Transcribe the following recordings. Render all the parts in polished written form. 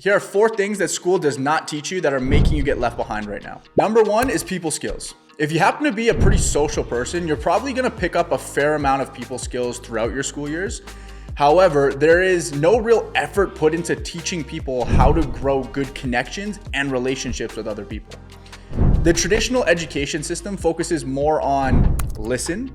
Here are 4 things that school does not teach you that are making you get left behind right now. Number 1 is people skills. If you happen to be a pretty social person, you're probably gonna pick up a fair amount of people skills throughout your school years. However, there is no real effort put into teaching people how to grow good connections and relationships with other people. The traditional education system focuses more on listen,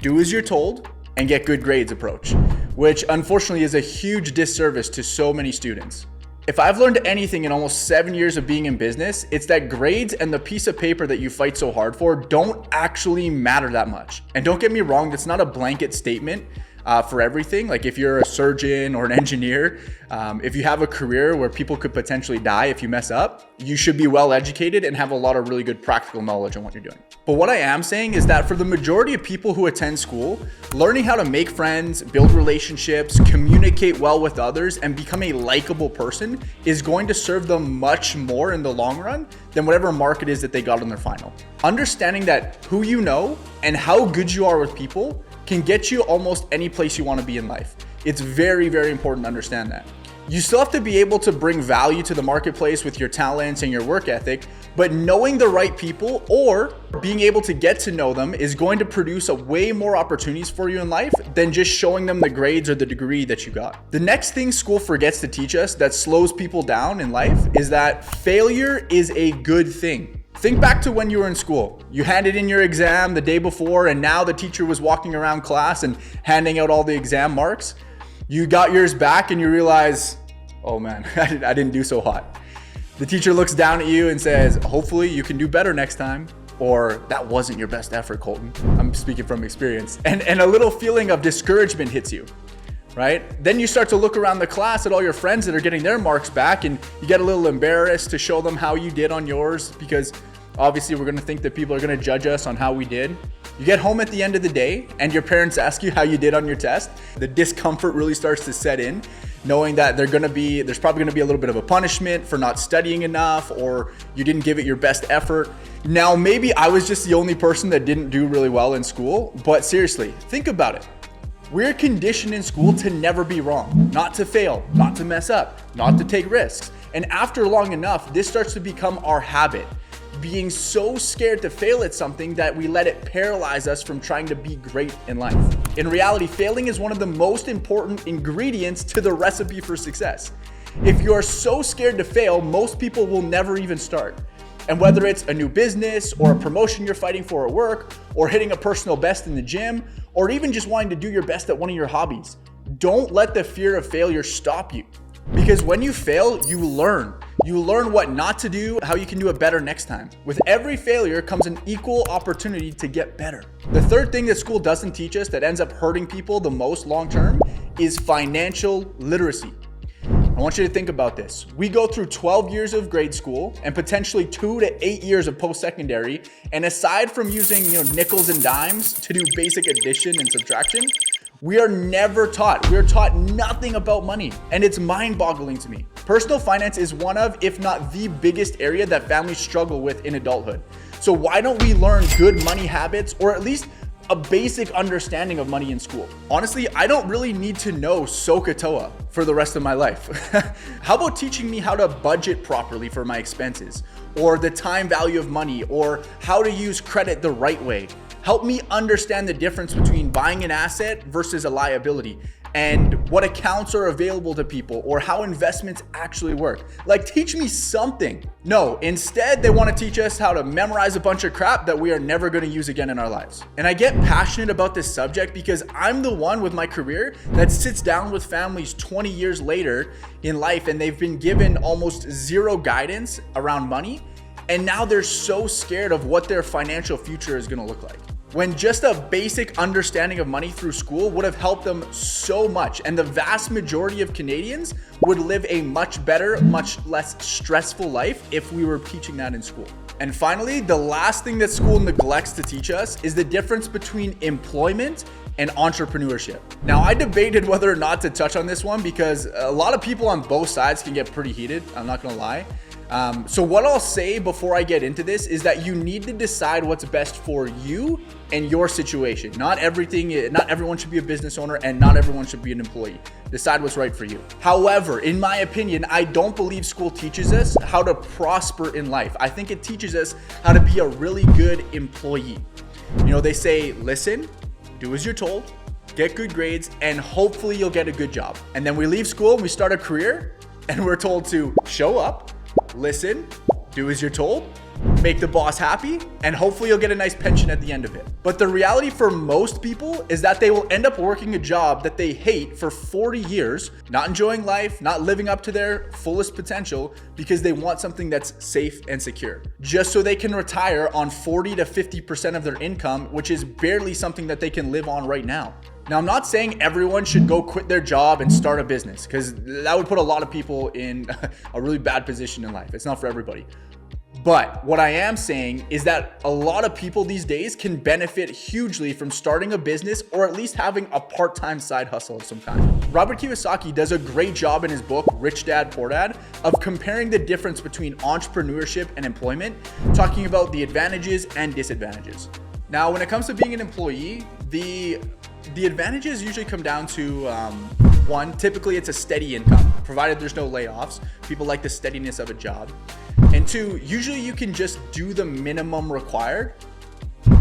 do as you're told, and get good grades approach, which unfortunately is a huge disservice to so many students. If I've learned anything in almost 7 years of being in business, it's that grades and the piece of paper that you fight so hard for don't actually matter that much. And don't get me wrong, that's not a blanket statement for everything. Like if you're a surgeon or an engineer, if you have a career where people could potentially die if you mess up, you should be well educated and have a lot of really good practical knowledge on what you're doing. But what I am saying is that for the majority of people who attend school, learning how to make friends, build relationships, communicate well with others, and become a likable person is going to serve them much more in the long run than whatever mark it is that they got on their final. Understanding that who you know and how good you are with people can get you almost any place you want to be in life. It's very, very important to understand that. You still have to be able to bring value to the marketplace with your talents and your work ethic, but knowing the right people or being able to get to know them is going to produce way more opportunities for you in life than just showing them the grades or the degree that you got. The next thing school forgets to teach us that slows people down in life is that failure is a good thing. Think back to when you were in school. You handed in your exam the day before, and now the teacher was walking around class and handing out all the exam marks. You got yours back and you realize, oh man, I didn't do so hot. The teacher looks down at you and says, hopefully you can do better next time. Or that wasn't your best effort, Colton. I'm speaking from experience. And a little feeling of discouragement hits you, right? Then you start to look around the class at all your friends that are getting their marks back, and you get a little embarrassed to show them how you did on yours, because obviously we're gonna think that people are gonna judge us on how we did. You get home at the end of the day and your parents ask you how you did on your test. The discomfort really starts to set in, knowing that there's probably gonna be a little bit of a punishment for not studying enough, or you didn't give it your best effort. Now, maybe I was just the only person that didn't do really well in school, but seriously, think about it. We're conditioned in school to never be wrong, not to fail, not to mess up, not to take risks. And after long enough, this starts to become our habit. Being so scared to fail at something that we let it paralyze us from trying to be great in life. In reality, failing is one of the most important ingredients to the recipe for success. If you are so scared to fail, most people will never even start. And whether it's a new business or a promotion you're fighting for at work, or hitting a personal best in the gym, or even just wanting to do your best at one of your hobbies, don't let the fear of failure stop you. Because when you fail, you learn. You learn what not to do, how you can do it better next time. With every failure comes an equal opportunity to get better. The third thing that school doesn't teach us that ends up hurting people the most long term is financial literacy. I want you to think about this. We go through 12 years of grade school and potentially 2 to 8 years of post-secondary. And aside from using nickels and dimes to do basic addition and subtraction, we are never taught. We're taught nothing about money, and it's mind-boggling to me. Personal finance is one of, if not the biggest area that families struggle with in adulthood. So why don't we learn good money habits, or at least a basic understanding of money in school? Honestly, I don't really need to know SOHCAHTOA for the rest of my life. How about teaching me how to budget properly for my expenses, or the time value of money, or how to use credit the right way? Help me understand the difference between buying an asset versus a liability, and what accounts are available to people, or how investments actually work. Like, teach me something. No, instead they want to teach us how to memorize a bunch of crap that we are never going to use again in our lives. And I get passionate about this subject because I'm the one with my career that sits down with families 20 years later in life, and they've been given almost zero guidance around money, and now they're so scared of what their financial future is going to look like, when just a basic understanding of money through school would have helped them so much. And the vast majority of Canadians would live a much better, much less stressful life if we were teaching that in school. And finally, the last thing that school neglects to teach us is the difference between employment and entrepreneurship. Now, I debated whether or not to touch on this one because a lot of people on both sides can get pretty heated, I'm not gonna lie. So what I'll say before I get into this is that you need to decide what's best for you and your situation. Not everyone should be a business owner, and not everyone should be an employee. Decide what's right for you. However, in my opinion, I don't believe school teaches us how to prosper in life. I think it teaches us how to be a really good employee. They say, listen, do as you're told, get good grades, and hopefully you'll get a good job. And then we leave school and we start a career and we're told to show up, listen, do as you're told, make the boss happy, and hopefully you'll get a nice pension at the end of it. But the reality for most people is that they will end up working a job that they hate for 40 years, not enjoying life, not living up to their fullest potential because they want something that's safe and secure, just so they can retire on 40 to 50% of their income, which is barely something that they can live on right now. Now, I'm not saying everyone should go quit their job and start a business, because that would put a lot of people in a really bad position in life. It's not for everybody. But what I am saying is that a lot of people these days can benefit hugely from starting a business, or at least having a part-time side hustle of some kind. Robert Kiyosaki does a great job in his book, Rich Dad, Poor Dad, of comparing the difference between entrepreneurship and employment, talking about the advantages and disadvantages. Now, when it comes to being an employee, the advantages usually come down to one, typically it's a steady income, provided there's no layoffs. People like the steadiness of a job. And two, usually you can just do the minimum required.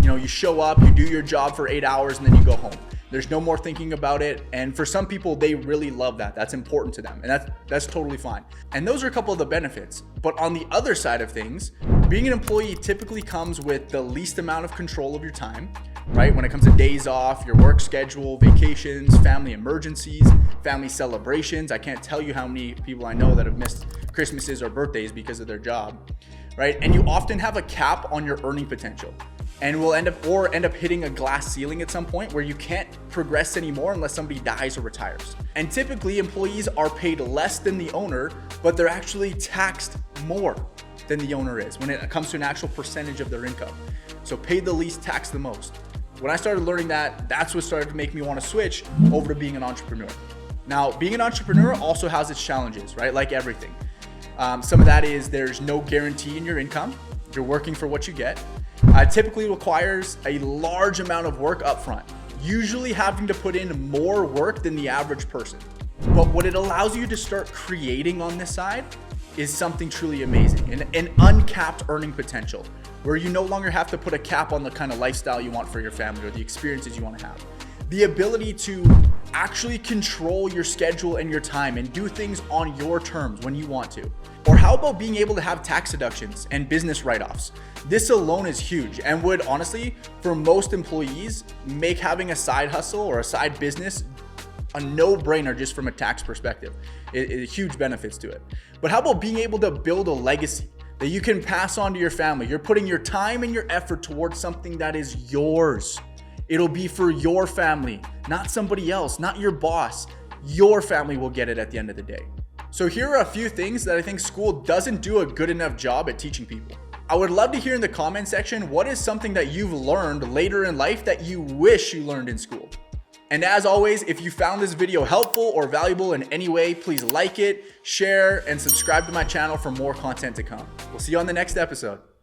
You show up, you do your job for 8 hours, and then you go home. There's no more thinking about it. And for some people, they really love that. That's important to them. And that's totally fine. And those are a couple of the benefits. But on the other side of things, being an employee typically comes with the least amount of control of your time, right? When it comes to days off, your work schedule, vacations, family emergencies, family celebrations. I can't tell you how many people I know that have missed Christmases or birthdays because of their job, right? And you often have a cap on your earning potential, and will end up hitting a glass ceiling at some point where you can't progress anymore unless somebody dies or retires. And typically employees are paid less than the owner, but they're actually taxed more than the owner is when it comes to an actual percentage of their income. So paid the least, taxed the most. When I started learning that, that's what started to make me want to switch over to being an entrepreneur. Now, being an entrepreneur also has its challenges, right? Like everything. Some of that is there's no guarantee in your income. You're working for what you get. Typically requires a large amount of work upfront, usually having to put in more work than the average person. But what it allows you to start creating on this side is something truly amazing, an uncapped earning potential, where you no longer have to put a cap on the kind of lifestyle you want for your family or the experiences you want to have. The ability to actually control your schedule and your time and do things on your terms when you want to. Or how about being able to have tax deductions and business write-offs? This alone is huge, and would honestly, for most employees, make having a side hustle or a side business a no-brainer just from a tax perspective. It huge benefits to it. But how about being able to build a legacy that you can pass on to your family? You're putting your time and your effort towards something that is yours. It'll be for your family, not somebody else, not your boss. Your family will get it at the end of the day. So here are a few things that I think school doesn't do a good enough job at teaching people. I would love to hear in the comment section, what is something that you've learned later in life that you wish you learned in school? And as always, if you found this video helpful or valuable in any way, please like it, share, and subscribe to my channel for more content to come. We'll see you on the next episode.